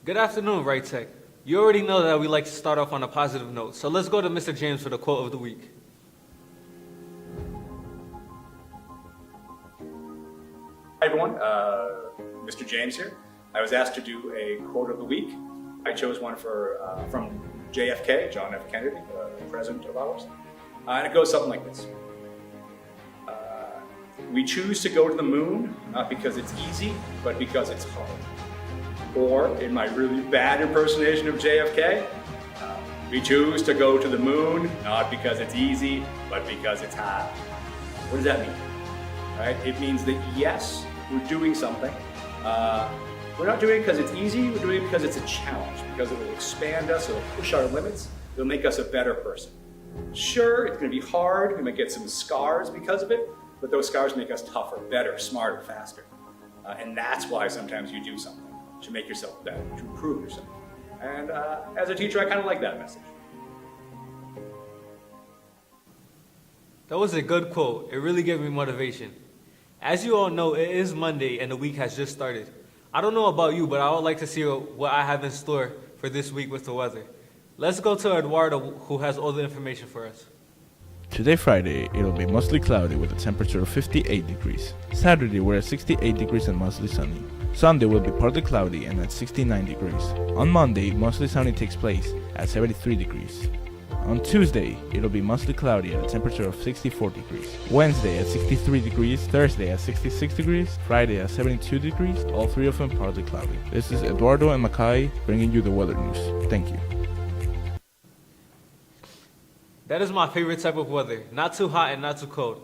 Good afternoon, Wright Tech. You already know that we like to start off on a positive note, so let's go to Mr. James for the quote of the week. Hi everyone, Mr. James here. I was asked to do a quote of the week. I chose one from JFK, John F. Kennedy, president of ours. And it goes something like this. We choose to go to the moon, not because it's easy, but because it's hard. Or, in my really bad impersonation of JFK, we choose to go to the moon, not because it's easy, but because it's hard. What does that mean? Right? It means that yes, we're doing something. We're not doing it because it's easy, we're doing it because it's a challenge, because it will expand us, it'll push our limits, it'll make us a better person. Sure, it's going to be hard, we might get some scars because of it, but those scars make us tougher, better, smarter, faster. And that's why sometimes you do something, to make yourself better, to improve yourself. And as a teacher, I kind of like that message. That was a good quote. It really gave me motivation. As you all know, it is Monday and the week has just started. I don't know about you, but I would like to see what I have in store for this week with the weather. Let's go to Eduardo, who has all the information for us. Today, Friday, it'll be mostly cloudy with a temperature of 58 degrees. Saturday, we're at 68 degrees and mostly sunny. Sunday will be partly cloudy and at 69 degrees. On Monday, mostly sunny takes place at 73 degrees. On Tuesday, it'll be mostly cloudy at a temperature of 64 degrees. Wednesday at 63 degrees, Thursday at 66 degrees, Friday at 72 degrees, all three of them partly cloudy. This is Eduardo and Makai bringing you the weather news. Thank you. That is my favorite type of weather. Not too hot and not too cold.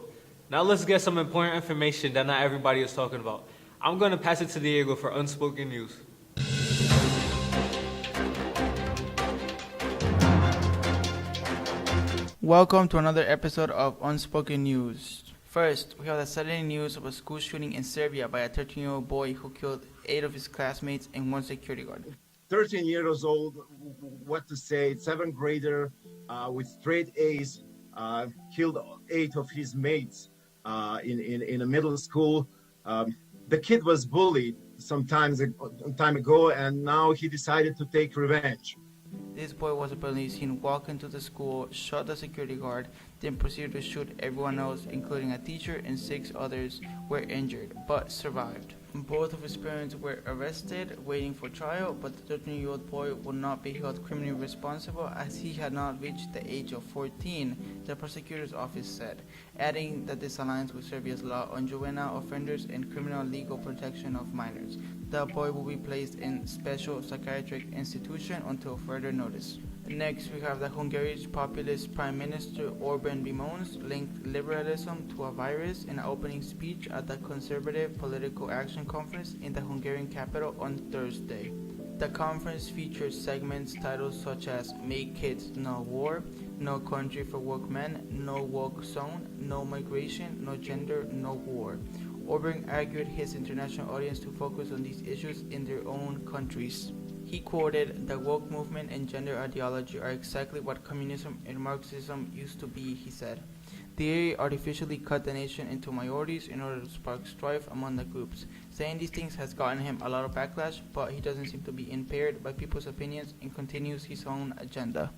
Now let's get some important information that not everybody is talking about. I'm going to pass it to Diego for Unspoken News. Welcome to another episode of Unspoken News. First, we have the sudden news of a school shooting in Serbia by a 13-year-old boy who killed 8 of his classmates and 1 security guard. 13 years old, what to say, 7th grader with straight A's, killed 8 of his mates in a middle school. The kid was bullied some time ago, and now he decided to take revenge. This boy was apparently seen walk into the school, shot the security guard, then proceeded to shoot everyone else, including a teacher, and 6 others were injured, but survived. Both of his parents were arrested, waiting for trial, but the 13-year-old boy will not be held criminally responsible as he had not reached the age of 14, the prosecutor's office said, adding that this aligns with Serbia's law on juvenile offenders and criminal legal protection of minors. The boy will be placed in special psychiatric institution until further notice. Next, we have the Hungarian populist Prime Minister Orbán bemoans linked liberalism to a virus in an opening speech at the Conservative Political Action Conference in the Hungarian capital on Thursday. The conference features segments titled such as Make Kids No War, No Country for Woke Men, No Woke Zone, No Migration, No Gender, No War. Orbán argued his international audience to focus on these issues in their own countries. He quoted, "The woke movement and gender ideology are exactly what communism and Marxism used to be," he said. They artificially cut the nation into minorities in order to spark strife among the groups. Saying these things has gotten him a lot of backlash, but he doesn't seem to be impaired by people's opinions and continues his own agenda.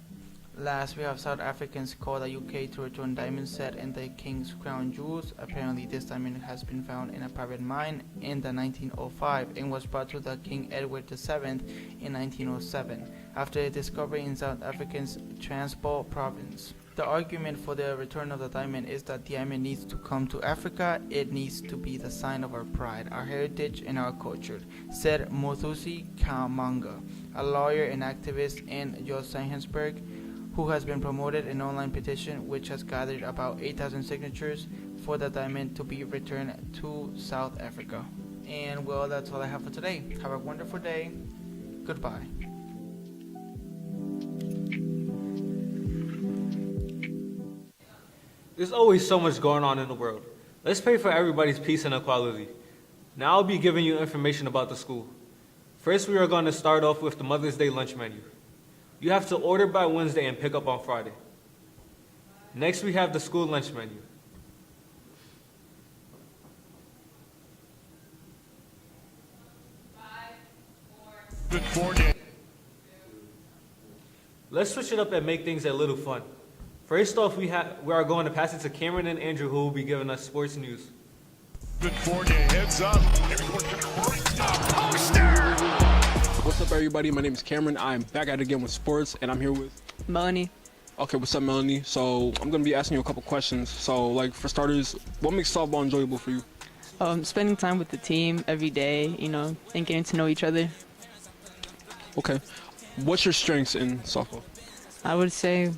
Last, we have South Africans call the UK to return diamonds set in the King's crown jewels. Apparently, this diamond has been found in a private mine in the 1905 and was brought to the King Edward VII in 1907 after a discovery in South Africa's Transvaal province. The argument for the return of the diamond is that the diamond needs to come to Africa. It needs to be the sign of our pride, our heritage, and our culture, said Mothusi Kamanga, a lawyer and activist in Johannesburg, who has been promoted an online petition which has gathered about 8,000 signatures for the diamond to be returned to South Africa. And well, that's all I have for today. Have a wonderful day. Goodbye. There's always so much going on in the world. Let's pray for everybody's peace and equality. Now I'll be giving you information about the school. First, we are going to start off with the Mother's Day lunch menu. You have to order by Wednesday and pick up on Friday. Next, we have the school lunch menu. Good morning. Let's switch it up and make things a little fun. First off, we are going to pass it to Cameron and Andrew, who will be giving us sports news. California, heads up. Everyone get poster! What's up, everybody? My name is Cameron. I'm back at it again with sports, and I'm here with Melanie. Okay, what's up, Melanie? So I'm gonna be asking you a couple questions. So, like, for starters, what makes softball enjoyable for you? Spending time with the team every day, and getting to know each other. Okay. What's your strengths in softball? I would say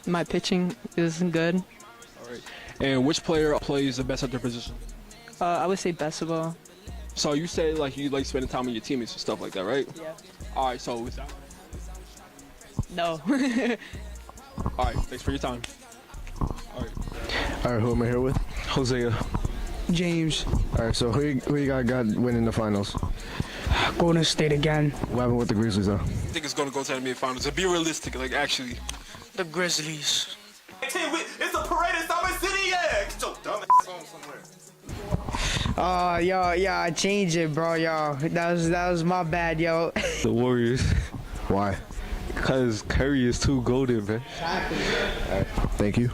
my pitching is good. All right. And which player plays the best at their position? I would say basketball. So you say like you like spending time with your teammates and stuff like that, right? Yeah. All right. So with that. No. All right. Thanks for your time. All right. All right, who am I here with? Hosea. James. All right, so who you got winning the finals? Golden State again. What happened with the Grizzlies, though? I think it's gonna go to the NBA Finals. To be realistic, like actually. The Grizzlies. It's a parade in Summer City, yeah! Get your dumb ass on somewhere. Yo, I changed it, bro, yo. That was my bad, yo. The Warriors. Why? Because Curry is too golden, man. All right, thank you.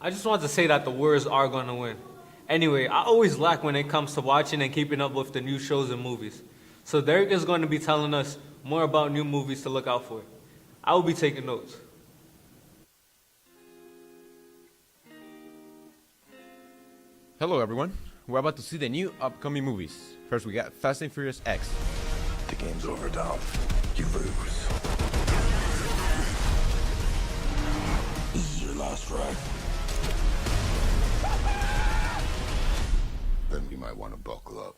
I just wanted to say that the Warriors are going to win. Anyway, I always lack when it comes to watching and keeping up with the new shows and movies. So Derek is going to be telling us more about new movies to look out for. I will be taking notes. Hello everyone, we're about to see the new upcoming movies. First we got Fast and Furious X. The game's over, Dom. You lose. This is your last ride. Then you might want to buckle up.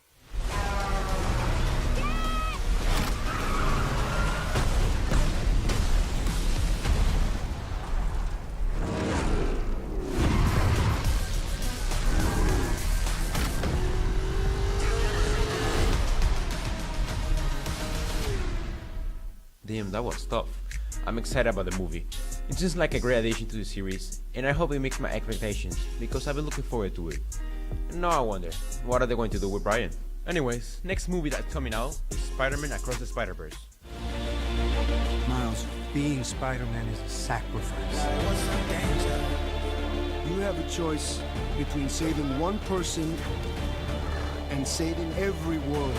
Damn, that was tough. I'm excited about the movie. It seems like a great addition to the series, and I hope it meets my expectations, because I've been looking forward to it. And now I wonder, what are they going to do with Brian? Anyways, next movie that's coming out is Spider-Man Across the Spider-Verse. Miles, being Spider-Man is a sacrifice. You have a choice between saving one person and saving every world.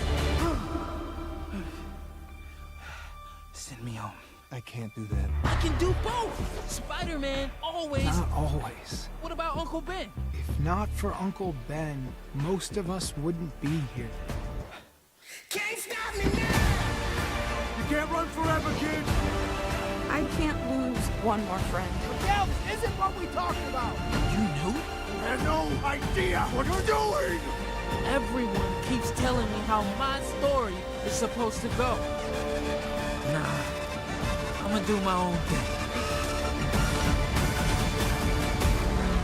Send me home. I can't do that. I can do both! Spider-Man, always! Not always. What about Uncle Ben? If not for Uncle Ben, most of us wouldn't be here. Can't stop me now! You can't run forever, kid! I can't lose one more friend. Miguel, this isn't what we talked about! You knew? I have no idea what you're doing! Everyone keeps telling me how my story is supposed to go. Nah, I'm gonna do my own thing.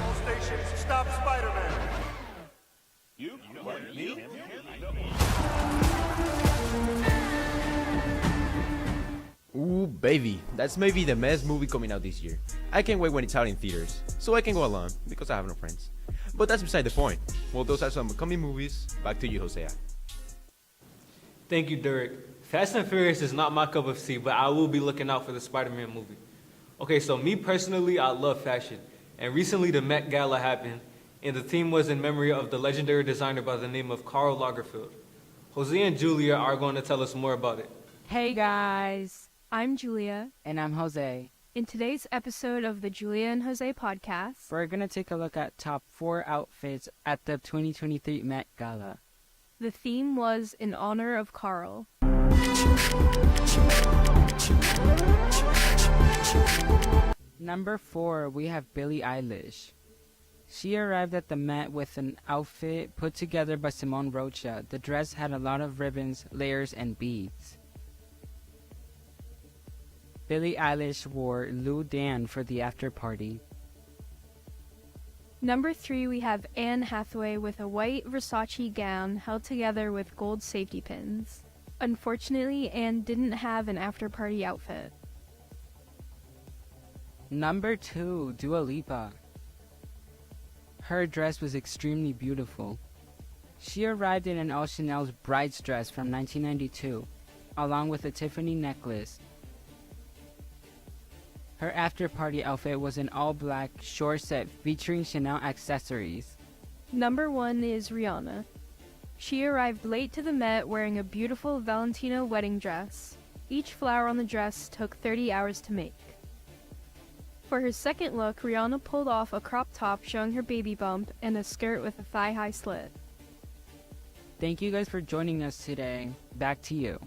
All stations, stop Spider-Man! You? What, me? Ooh, baby, that's maybe the best movie coming out this year. I can't wait when it's out in theaters, so I can go alone, because I have no friends. But that's beside the point. Well, those are some upcoming movies. Back to you, Hosea. Thank you, Derek. Fast and Furious is not my cup of tea, but I will be looking out for the Spider-Man movie. Okay, so me personally, I love fashion. And recently the Met Gala happened, and the theme was in memory of the legendary designer by the name of Karl Lagerfeld. Jose and Julia are going to tell us more about it. Hey guys, I'm Julia. And I'm Jose. In today's episode of the Julia and Jose podcast, We're going to take a look at top 4 outfits at the 2023 Met Gala. the theme was in honor of Carl. Number 4, we have Billie Eilish. She arrived at the Met with an outfit put together by Simone Rocha. The dress had a lot of ribbons, layers, and beads. Billie Eilish wore Lou Dan for the after party. Number 3, we have Anne Hathaway with a white Versace gown held together with gold safety pins. Unfortunately, Anne didn't have an after-party outfit. Number 2, Dua Lipa. Her dress was extremely beautiful. She arrived in an all Chanel's bride's dress from 1992, along with a Tiffany necklace. Her after-party outfit was an all-black short set featuring Chanel accessories. Number 1 is Rihanna. She arrived late to the Met wearing a beautiful Valentino wedding dress. Each flower on the dress took 30 hours to make. For her second look, Rihanna pulled off a crop top showing her baby bump and a skirt with a thigh-high slit. Thank you guys for joining us today. Back to you.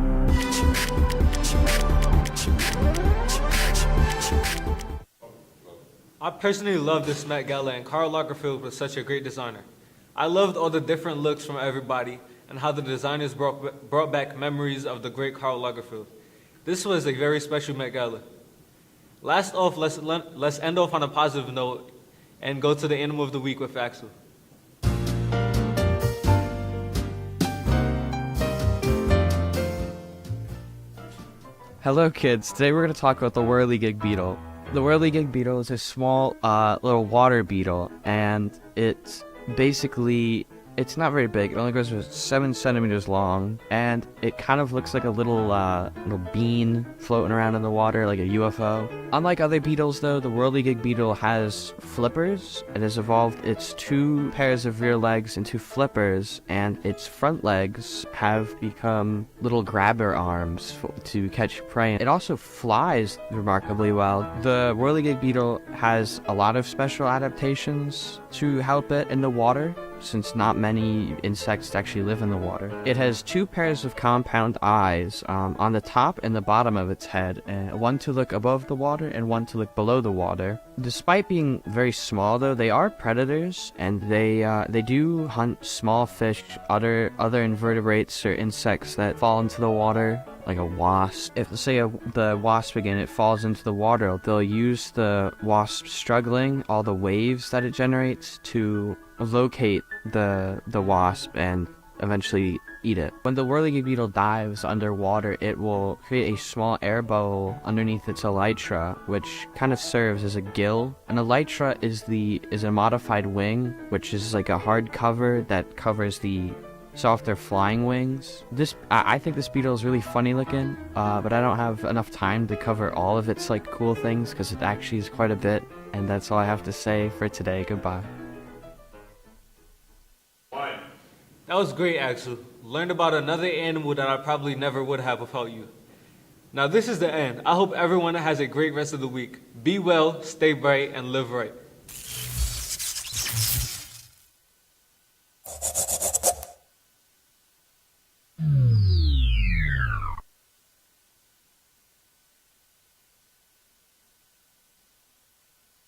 I personally love this Met Gala, and Karl Lagerfeld was such a great designer. I loved all the different looks from everybody and how the designers brought back memories of the great Karl Lagerfeld. This was a very special Met Gala. Last off, let's end off on a positive note and go to the Animal of the Week with Axel. Hello kids, today we're going to talk about the whirligig beetle. The whirligig beetle is a small little water beetle, and it's not very big. It only goes to 7 centimeters long, and it kind of looks like a little bean floating around in the water, like a UFO. Unlike other beetles though, the whirligig beetle has flippers. It has evolved its 2 pairs of rear legs into flippers, and its front legs have become little grabber arms to catch prey. It also flies remarkably well. The whirligig beetle has a lot of special adaptations to help it in the water, since not many insects actually live in the water. It has 2 pairs of compound eyes on the top and the bottom of its head, one to look above the water and one to look below the water. Despite being very small though, they are predators, and they do hunt small fish, other invertebrates or insects that fall into the water, like a wasp. If, say, the wasp again, it falls into the water, they'll use the wasp struggling, all the waves that it generates, to locate the wasp and eventually eat it. When the whirligig beetle dives underwater, it will create a small air bubble underneath its elytra, which kind of serves as a gill. An elytra is a modified wing, which is like a hard cover that covers the softer flying wings. I think this beetle is really funny looking, but I don't have enough time to cover all of its cool things, because it actually is quite a bit, and that's all I have to say for today. Goodbye. That was great, Axel. Learned about another animal that I probably never would have without you. Now this is the end. I hope everyone has a great rest of the week. Be well, stay bright, and live right.